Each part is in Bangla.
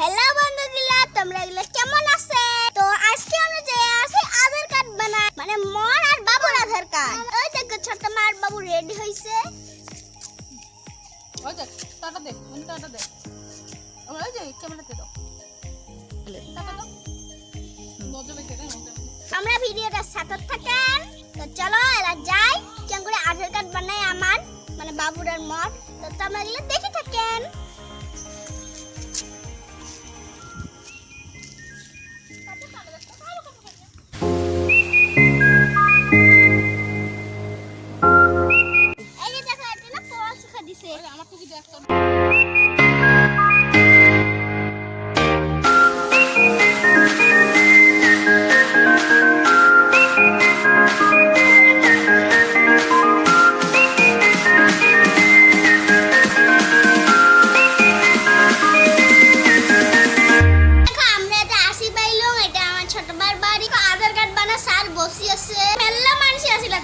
হ্যালো বন্ধুগুলা, তোমরা এগুলো কেমন আছে? তো আজকে আমরা যে আছি আধার কার্ড বানাই, মানে মন আর বাবুর আধার কার্ড। ওই দেখো ছোট মার বাবু রেডি হইছে। ওই দেখ টাটা দে, মন টাটা দে। ওই যে ক্যামেরাতে দাও। টাটা দাও। নজরে কে দেয় নজরে। আমরা ভিডিওটা সাথে থাকেন। তো চলো এলা যাই কেমন করে আধার কার্ড বানাই আমার, মানে বাবুর আর মর। তো তোমরা এগুলো দেখে থাকেন। এই যে দেখো এটা না পড়াশোনা দিছে। আমার তো কি দেখতো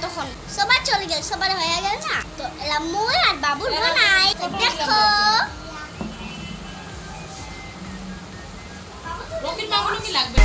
তখন সবার চলে গেল, সবার হয়ে গেল না। তো এলা মই আর বাবুর বানাই। তো দেখো রকির মাগুলো কি লাগবে?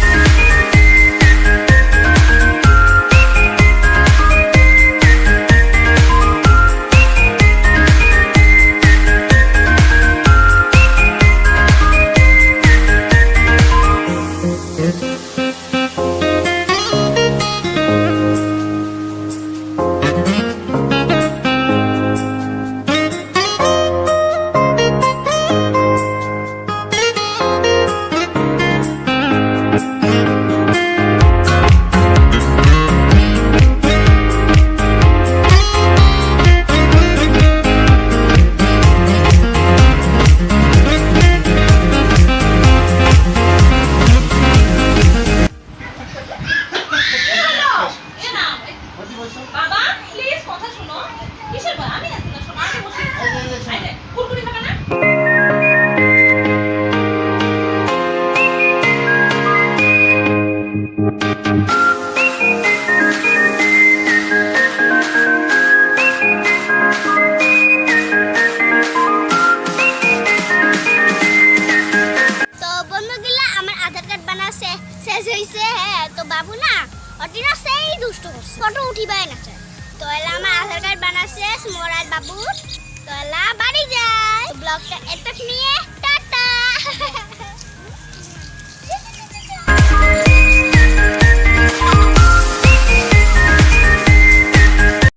বাবা প্লিজ কথা শুনো। কিসের বল? আমি আছি না, সব আগে বসে আইলে কুরকুরি খাবে না? তো বন্ধুগুলা আমার আধার কার্ড বানাছে শেষ হইছে। হ্যাঁ তো বাবু না অটিরা সেই দুষ্ট করছে, ফটো উঠিবাই না চায়। তো এলা আমার আধার কার্ড বানাছে মোরাল বাবু। তো এলা বাড়ি যায়। ব্লগটা এতক নিয়ে টাটা।